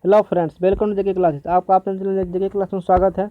Hello friends, welcome to JK classes. आपका अपने channel जेके class में स्वागत है।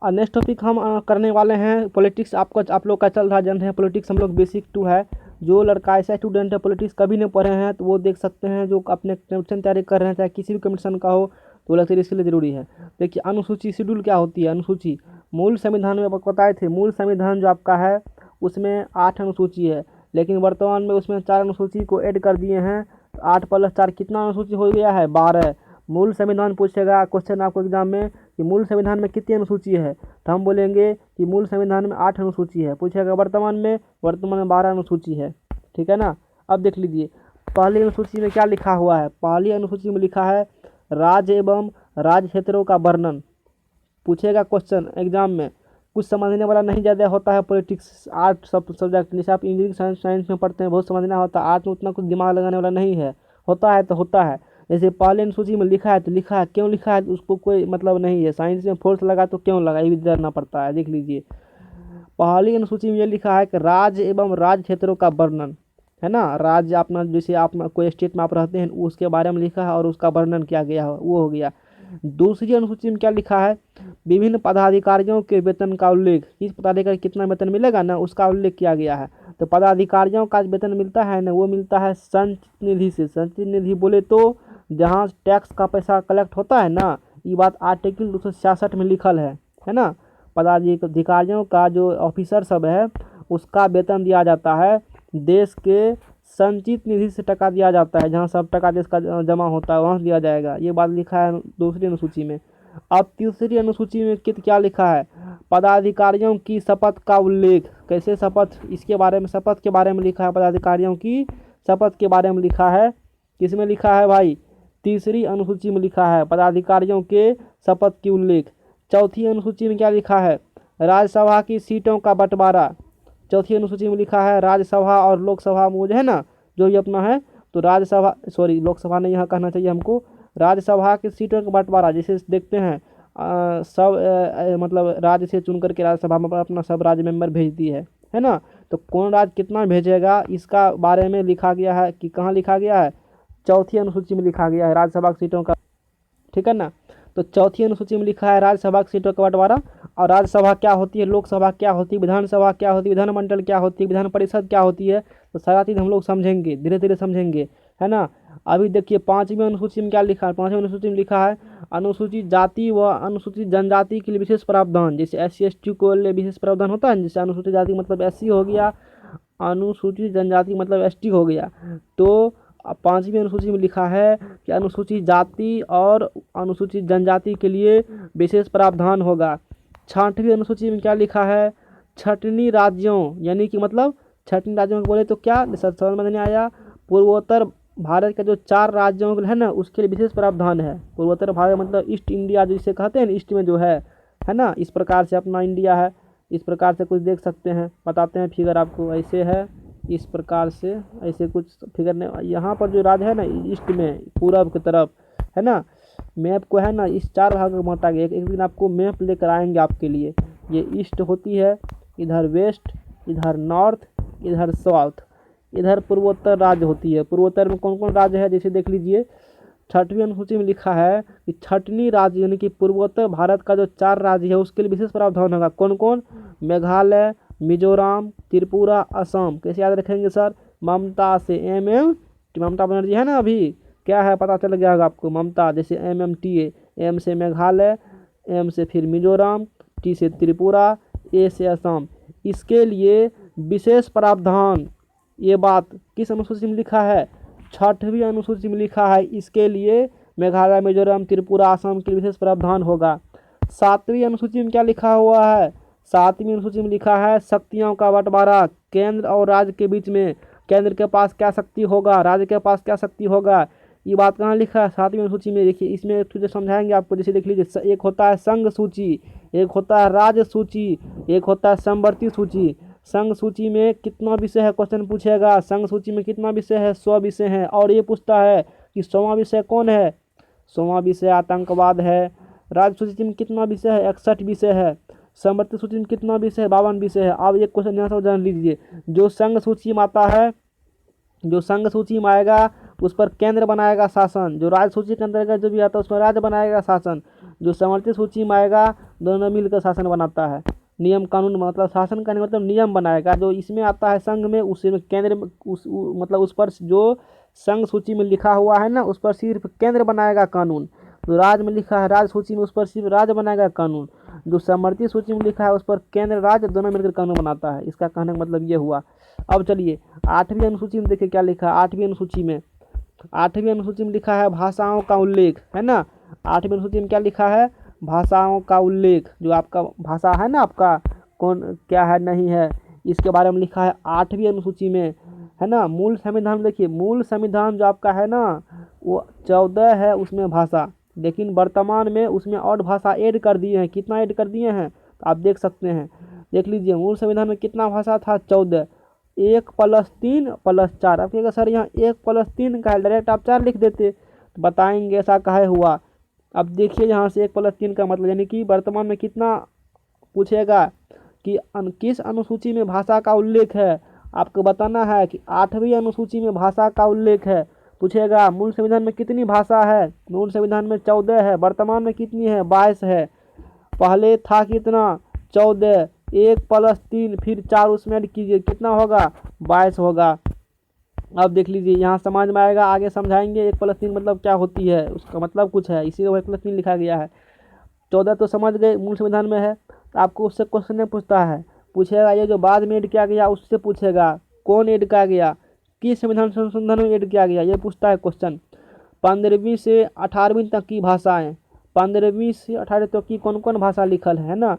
नेक्स्ट टॉपिक हम करने वाले हैं पॉलिटिक्स। आप लोग का चल रहा जन है पॉलिटिक्स, हम लोग बेसिक 2 है। जो लड़का ऐसा स्टूडेंट है पॉलिटिक्स कभी नहीं पढ़े हैं तो वो देख सकते हैं, जो अपने कमीशन तैयारी कर रहे हैं चाहे किसी भी कमीशन का हो, तो लगता है इसके लिए ज़रूरी है। देखिए, अनुसूची शेड्यूल क्या होती है। अनुसूची मूल संविधान में आपको बताए थे, मूल संविधान जो आपका है उसमें 8 अनुसूची है, लेकिन वर्तमान में उसमें 4 अनुसूची को ऐड कर दिए हैं। 8 + 4 कितना अनुसूची हो गया है? 12। मूल संविधान पूछेगा क्वेश्चन आपको एग्जाम में कि मूल संविधान में कितनी अनुसूची है, तो हम बोलेंगे कि मूल संविधान में 8 अनुसूची है। पूछेगा वर्तमान में 12 अनुसूची है। ठीक है ना। अब देख लीजिए, पहली अनुसूची में क्या लिखा हुआ है। पहली अनुसूची में लिखा है राज्य एवं राज्य क्षेत्रों का वर्णन। पूछेगा क्वेश्चन एग्जाम में, कुछ समझने वाला नहीं ज़्यादा होता है पॉलिटिक्स। आर्ट सब सब्जेक्ट जैसे आप इंजीनियरिंग साइंस में पढ़ते हैं बहुत समझना होता है, आर्ट में उतना कुछ दिमाग लगाने वाला नहीं है। होता है तो होता है। जैसे पहले अनुसूची में लिखा है तो लिखा है, क्यों लिखा है उसको कोई मतलब नहीं है। साइंस में फोर्स लगा तो क्यों लगा, ये भी जानना पड़ता है। देख लीजिए, पहली अनुसूची में ये लिखा है कि राज्य एवं राज्य क्षेत्रों का वर्णन, है ना। राज्य अपना, जैसे आप कोई स्टेट में आप रहते हैं उसके बारे में लिखा है और उसका वर्णन किया गया है, वो हो गया। दूसरी अनुसूची में क्या लिखा है, विभिन्न पदाधिकारियों के वेतन का उल्लेख। किस पदाधिकारी कितना वेतन मिलेगा ना, उसका उल्लेख किया गया है। तो पदाधिकारियों का वेतन मिलता है ना, वो मिलता है संचित निधि से। संचित निधि बोले तो जहाँ टैक्स का पैसा कलेक्ट होता है ना, ये बात आर्टिकल 266 में लिखल है ना। पदाधिकारियों का जो ऑफिसर सब है उसका वेतन दिया जाता है देश के संचित निधि से। टका दिया जाता है, जहाँ सब टका देश का जमा होता है वहाँ दिया जाएगा। ये बात लिखा है दूसरी अनुसूची में। अब तीसरी अनुसूची में क्या लिखा है, पदाधिकारियों की शपथ का उल्लेख। कैसे शपथ, इसके बारे में, शपथ के बारे में लिखा है। पदाधिकारियों की शपथ के बारे में लिखा है। किस में लिखा है भाई? तीसरी अनुसूची में लिखा है पदाधिकारियों के शपथ की उल्लेख। चौथी अनुसूची में क्या लिखा है, राज्यसभा की सीटों का बंटवारा। चौथी अनुसूची में लिखा है राज्यसभा और लोकसभा में जो है ना, जो ये अपना है, तो राज्यसभा, सॉरी लोकसभा नहीं यहाँ कहना चाहिए हमको, राज्यसभा की सीटों का बंटवारा। जैसे देखते हैं सब मतलब राज्य से चुन करके राज्यसभा में अपना सब राज्य मेंबर भेजती है ना। तो कौन राज्य कितना भेजेगा इसका बारे में लिखा गया है। कि कहाँ लिखा गया है? चौथी अनुसूची में लिखा गया है राज्यसभा की सीटों का। ठीक है ना। तो चौथी अनुसूची में लिखा है राज्यसभा की सीटों का बंटवारा। और राज्यसभा क्या होती है, लोकसभा क्या होती है, विधानसभा क्या होती है, विधानमंडल क्या होती है, विधान परिषद क्या होती है, तो सारा चीज़ हम लोग समझेंगे, धीरे धीरे समझेंगे, है ना। अभी देखिए, पाँचवीं अनुसूची में क्या लिखा है। पाँचवीं अनुसूची में लिखा है अनुसूचित जाति व अनुसूचित जनजाति के लिए विशेष प्रावधान। जैसे SC ST को लिए विशेष प्रावधान होता है, जैसे अनुसूचित जाति मतलब SC हो गया, अनुसूचित जनजाति मतलब ST हो गया। तो पाँचवीं अनुसूची में लिखा है कि अनुसूचित जाति और अनुसूचित जनजाति के लिए विशेष प्रावधान होगा। छठवीं अनुसूची में क्या लिखा है, छटनी राज्यों, यानी कि मतलब छटनी राज्यों को बोले तो क्या, समझ में नहीं आया, पूर्वोत्तर भारत के जो 4 राज्यों है ना उसके लिए विशेष प्रावधान है। पूर्वोत्तर भारत मतलब ईस्ट इंडिया जिसे कहते हैं ना, ईस्ट में जो है ना। इस प्रकार से अपना इंडिया है, इस प्रकार से कुछ देख सकते हैं, बताते हैं फिगर आपको। ऐसे है, इस प्रकार से ऐसे कुछ फिगर ने यहाँ पर जो राज्य है ना ईस्ट में पूरब की तरफ, है ना। मैप को है ना इस 4 भागों में बांटा गया। एक दिन आपको मैप लेकर आएंगे आपके लिए। ये ईस्ट होती है, इधर वेस्ट, इधर नॉर्थ, इधर साउथ, इधर पूर्वोत्तर राज्य होती है। पूर्वोत्तर में कौन कौन राज्य है, जैसे देख लीजिए। छठवीं अनुसूची में लिखा है कि छटनी राज्य यानी कि पूर्वोत्तर भारत का जो 4 राज्य है उसके लिए विशेष प्रावधान होगा। कौन कौन? मेघालय, मिजोरम, त्रिपुरा, असम। कैसे याद रखेंगे सर? ममता से MM, ममता बनर्जी है ना, अभी क्या है पता चल गया होगा आपको। ममता जैसे MMTA, M से मेघालय, M से फिर मिजोरम, T से त्रिपुरा, A से असम। इसके लिए विशेष प्रावधान, ये बात किस अनुसूची में लिखा है? छठवीं अनुसूची में लिखा है। इसके लिए मेघालय, मिजोरम, त्रिपुरा, असम के विशेष प्रावधान होगा। सातवीं अनुसूची में क्या लिखा हुआ है? सातवीं अनुसूची में लिखा है शक्तियों का बंटवारा। केंद्र और राज्य के बीच में केंद्र के पास क्या शक्ति होगा, राज्य के पास क्या शक्ति होगा, ये बात कहाँ लिखा है? सातवीं अनुसूची में। देखिए इसमें एक चीज़ समझाएंगे आपको। जैसे देख लीजिए, एक होता है संघ सूची, एक होता है राज्य सूची, एक होता है समवर्ती सूची। संघ सूची में कितना विषय है, क्वेश्चन पूछेगा। संघ सूची में कितना विषय है? 100 विषय हैं। और ये पूछता है कि 100वां विषय कौन है? 100वां विषय आतंकवाद है। राज्य सूची में कितना विषय है? 61 विषय है। समवर्ती सूची में कितना विषय है? 52 विषय है। अब एक क्वेश्चन यहाँ से जान लीजिए, जो संघ सूची में आता है, जो संघ सूची में आएगा उस पर केंद्र बनाएगा शासन। जो राज्य सूची के अंतर्गत जो भी आता है उस पर राज्य बनाएगा शासन। जो समर्थित सूची में आएगा दोनों मिलकर शासन बनाता है। नियम कानून मतलब शासन का मतलब नियम बनाएगा। जो इसमें आता है संघ में उसमें केंद्र मतलब उस पर जो संघ सूची में लिखा हुआ है ना उस पर सिर्फ केंद्र बनाएगा कानून। जो राज्य में लिखा है राज्य सूची में उस पर सिर्फ राज्य बनाएगा कानून। जो समर्थित सूची में लिखा है उस पर केंद्र राज्य दोनों मिलकर कानून बनाता है। इसका कहने का मतलब ये हुआ। अब चलिए 8वीं अनुसूची में देखिए क्या लिखा है। 8वीं अनुसूची में लिखा है भाषाओं का उल्लेख, है ना। 8वीं अनुसूची में क्या लिखा है, भाषाओं का उल्लेख। जो आपका भाषा है ना आपका कौन क्या है नहीं है, इसके बारे में लिखा है 8वीं अनुसूची में, है ना। मूल संविधान में देखिए, मूल संविधान जो आपका है ना वो 14 है उसमें भाषा, लेकिन वर्तमान में उसमें और भाषा ऐड कर दिए हैं। कितना ऐड कर दिए हैं तो आप देख सकते हैं, देख लीजिए। मूल संविधान में कितना भाषा था, 14। 1 + 3 + 4। आप कहेगा सर यहाँ 1 + 3 का है, डायरेक्ट आप 4 लिख देते तो बताएंगे ऐसा काहे हुआ। अब देखिए यहाँ से 1 + 3 का मतलब यानी कि वर्तमान में कितना पूछेगा कि किस अनुसूची में भाषा का उल्लेख है। आपको बताना है कि 8वीं अनुसूची में भाषा का उल्लेख है। पूछेगा मूल संविधान में कितनी भाषा है, मूल संविधान में 14 है, वर्तमान में कितनी है, 22 है। पहले था कितना, 14। 1 + 3 फिर 4 उसमें ऐड कीजिए, कितना होगा, 22 होगा। अब देख लीजिए यहाँ समझ में आएगा, आगे समझाएंगे 1 + 3 मतलब क्या होती है, उसका मतलब कुछ है, इसीलिए 1 + 3 लिखा गया है। 14 तो समझ गए मूल संविधान में है। तो आपको उससे क्वेश्चन नहीं पूछता है, पूछेगा ये जो बाद में ऐड किया गया उससे पूछेगा कौन ऐड किया गया, किस संविधान संशोधन में ऐड किया गया, ये पूछता है क्वेश्चन। 15वीं से 18वीं तक की भाषाएं, 15वीं से 18वीं तक की कौन कौन भाषा लिखल है ना।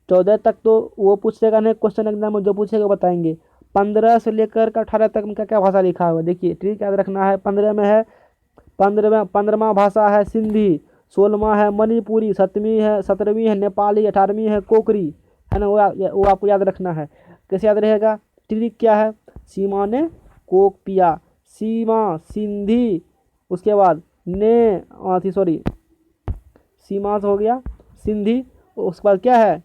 14 तक तो वो पूछेगा नहीं क्वेश्चन एग्जाम में, जो पूछेगा बताएंगे। 15 से लेकर 18 तक में क्या क्या भाषा लिखा हुआ है देखिए, ठीक याद रखना है। 15 में है 15वां भाषा है सिंधी, 16वां है मणिपुरी, 17वीं है नेपाली, 18वीं है कोकरी, है ना। वो आपको याद रखना है। कैसे याद रहेगा, ट्रिक क्या है, सीमा ने कोकपिया, सीमा सिंधी, उसके बाद ने सीमा हो गया सिंधी, उसके बाद क्या है,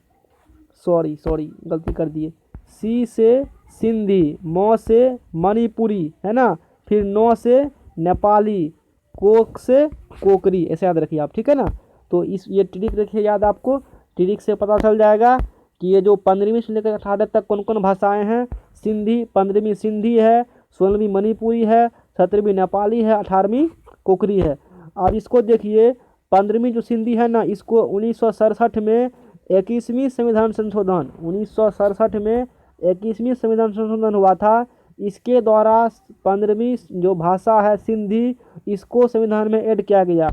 सॉरी गलती कर दिए, सी से सिंधी, म से मणिपुरी, है ना, फिर नौ से नेपाली, कोक से कोकरी, ऐसे याद रखिए आप, ठीक है ना। तो ये ट्रिक रखिए याद, आपको ट्रिक से पता चल जाएगा कि ये जो 15वीं से लेकर 18 तक कौन कौन भाषाएं हैं। सिंधी 15वीं सिंधी है, 16वीं मणिपुरी है, 17वीं नेपाली है, 18वीं कोकरी है। और इसको देखिए 15वीं जो सिंधी है ना, इसको 1967 में 21वीं संविधान संशोधन 1967 में 21वीं संविधान संशोधन हुआ था। इसके द्वारा 15वीं जो भाषा है सिंधी, इसको संविधान में ऐड किया गया।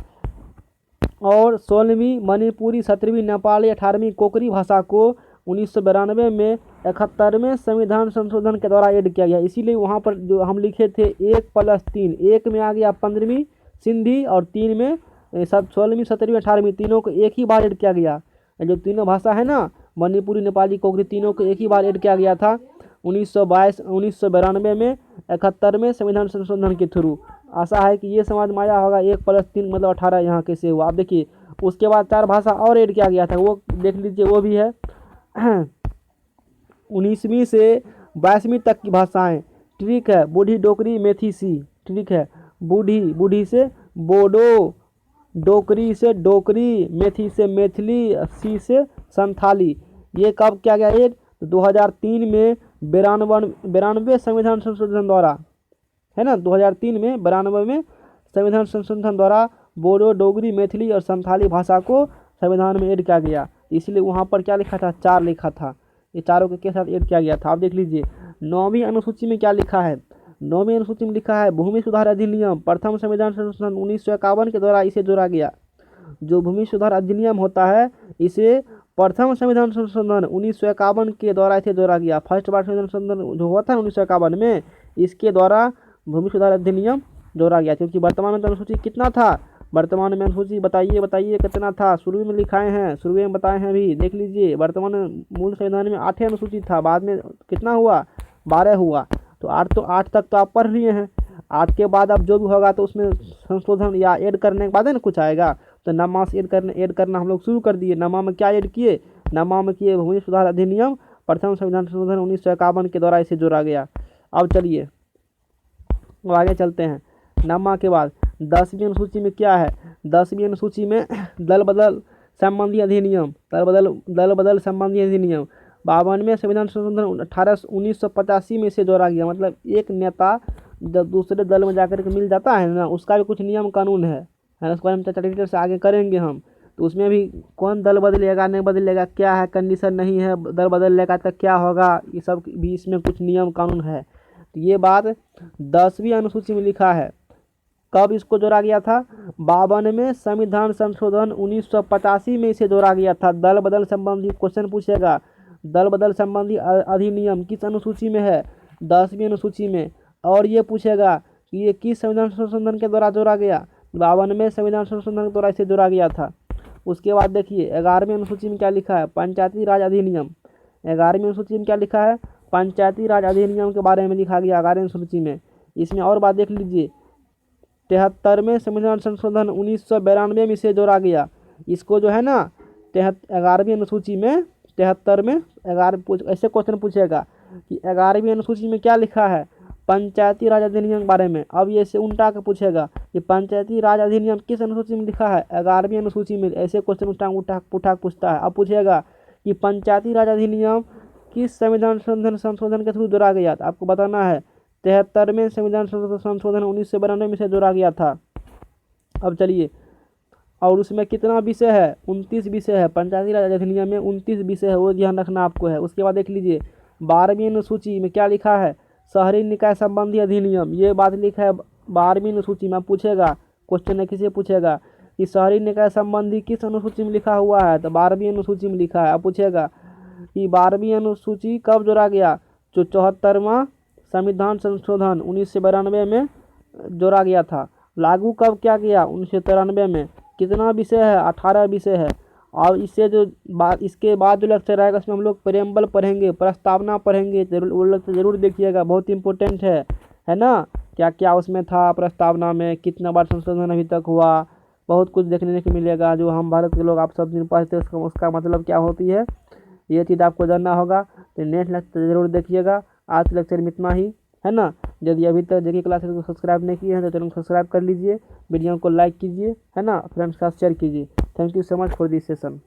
और 16वीं मणिपुरी, 17वीं नेपाली, 18वीं कोकरी भाषा को 1992 में 71वें संविधान संशोधन के द्वारा ऐड किया गया। इसीलिए वहाँ पर जो हम लिखे थे 1 + 3, 1 में आ गया 15वीं सिंधी और 3 में 16वीं, 17वीं, 18वीं, तीनों को एक ही बार ऐड किया गया। जो तीनों भाषा है ना, मणिपुरी, नेपाली, कोकरी, तीनों को एक ही बार ऐड किया गया था 1992 में 71वें संविधान संशोधन के थ्रू। आशा है कि ये समझ में आया होगा। 1 + 3 मतलब 18 यहाँ कैसे हुआ। आप देखिए उसके बाद 4 भाषा और ऐड किया गया था, वो देख लीजिए, वो भी है 19वीं से 22वीं तक की भाषाएं। ठीक है, बूढ़ी, डोगरी, मेथिसी, ठीक है, बूढ़ी से बोडो, डोगरी से डोगरी, मेथी से मैथिली, सी से संथाली। ये कब किया गया ये, 2003 में 92 संविधान संशोधन द्वारा, है ना। 2003 में 92 संविधान संशोधन द्वारा बोडो, डोगरी, मैथिली और संथाली भाषा को संविधान में ऐड किया गया। इसलिए वहाँ पर क्या लिखा था, 4 लिखा था। ये चारों के साथ ऐड किया गया था। आप देख लीजिए 9वीं अनुसूची में क्या लिखा है। 9वीं अनुसूची में लिखा है भूमि सुधार अधिनियम, प्रथम संविधान संशोधन 1951 के द्वारा इसे जोड़ा गया। जो भूमि सुधार अधिनियम होता है इसे प्रथम संविधान संशोधन 1951 के द्वारा इसे जोड़ा गया। फर्स्ट बार संविधान संशोधन जो हुआ था 1951 में, इसके द्वारा भूमि सुधार अधिनियम जोड़ा गया। क्योंकि वर्तमान में अनुसूची कितना था, वर्तमान में अनुसूची बताइए कितना था। शुरू में लिखाए हैं, शुरू में बताए हैं अभी, देख लीजिए। वर्तमान मूल संविधान में 8 अनुसूची था, बाद में कितना हुआ, 12 हुआ। तो 8 तक तो आप पढ़ लिए हैं। 8 के बाद अब जो भी होगा तो उसमें संशोधन या ऐड करने के बाद है ना कुछ आएगा। तो नमा से ऐड करना हम लोग शुरू कर दिए। नमा में क्या ऐड किए, नमा में किए भूमि सुधार अधिनियम, प्रथम संविधान संशोधन 1951 के द्वारा इसे जोड़ा गया। अब चलिए अब आगे चलते हैं। नामा के बाद 10वीं अनुसूची में क्या है, 10वीं अनुसूची में दल बदल संबंधी अधिनियम, दल बदल संबंधी अधिनियम 52वें संविधान संशोधन 1985 में से जोड़ा गया। मतलब एक नेता जब दूसरे दल में जाकर के मिल जाता है ना, उसका भी कुछ नियम कानून है ना, उसको हम चर्चा डिटेल से आगे करेंगे हम। तो उसमें भी कौन दल बदलेगा नहीं बदलेगा, क्या है कंडीशन नहीं है, दल बदलेगा तो क्या होगा, ये सब भी इसमें कुछ नियम कानून है। तो ये बात 10वीं अनुसूची में लिखा है। कब इसको जोड़ा गया था, 52वें संविधान संशोधन 1985 में इसे जोड़ा गया था। दल बदल संबंधी क्वेश्चन पूछेगा, दल बदल संबंधी अधिनियम किस अनुसूची में है, 10वीं अनुसूची में। और ये पूछेगा कि ये किस संविधान संशोधन के द्वारा जोड़ा गया, 52वें संविधान संशोधन के द्वारा इसे जोड़ा गया था। उसके बाद देखिए 11वीं अनुसूची में क्या लिखा है, पंचायती राज अधिनियम। 11वीं अनुसूची में क्या लिखा है, पंचायती राज अधिनियम के बारे में लिखा गया 11वीं अनुसूची में। इसमें और बात देख लीजिए, 73वें संविधान संशोधन 1992 में इसे जोड़ा गया। इसको जो है ना 11वीं अनुसूची में 73 में 11 ऐसे क्वेश्चन पूछेगा कि 11वीं अनुसूची में क्या लिखा है, पंचायती राज अधिनियम के बारे में। अब ये से उल्टा के पूछेगा कि पंचायती राज अधिनियम किस अनुसूची में लिखा है, 11वीं अनुसूची में। ऐसे क्वेश्चन उठा पूछता है। अब पूछेगा कि पंचायती राज अधिनियम किस संविधान संशोधन के थ्रू जोड़ा गया, तो आपको बताना है 73वें संविधान संशोधन 1992 में से जोड़ा गया था। अब चलिए, और उसमें कितना विषय है, 29 विषय है। पंचायती राज अधिनियम में 29 विषय है, वो ध्यान रखना आपको है। उसके बाद देख लीजिए 12वीं अनुसूची में क्या लिखा है, शहरी निकाय संबंधी अधिनियम। ये बात लिखा है 12वीं अनुसूची में। पूछेगा क्वेश्चन है, किसे पूछेगा कि शहरी निकाय संबंधी किस अनुसूची में लिखा हुआ है, तो 12वीं अनुसूची में लिखा है। अब पूछेगा कि 12वीं अनुसूची कब जोड़ा गया, जो 74वां संविधान संशोधन 1992 में जोड़ा गया था। लागू कब किया गया, 1993 में। कितना विषय है, 18 विषय है। और इससे जो इसके बाद जो लेक्चर आएगा उसमें हम लोग प्रेम्बल पढ़ेंगे, प्रस्तावना पढ़ेंगे। वो लेक्चर जरूर देखिएगा, बहुत इंपॉर्टेंट है ना। क्या क्या उसमें था प्रस्तावना में, कितना बार संशोधन अभी तक हुआ, बहुत कुछ देखने को मिलेगा। जो हम भारत के लोग आप सब दिन पढ़ते हैं उसका मतलब क्या होती है, ये चीज़ आपको जानना होगा। तो नेक्स्ट लेक्चर जरूर देखिएगा। आज लेक्चर में इतना ही है ना। यदि अभी तक जेके क्लासेस को सब्सक्राइब नहीं किए हैं तो चैनल को सब्सक्राइब कर लीजिए, वीडियो को लाइक कीजिए, है ना, फ्रेंड्स के साथ शेयर कीजिए। Thank you so much for this session.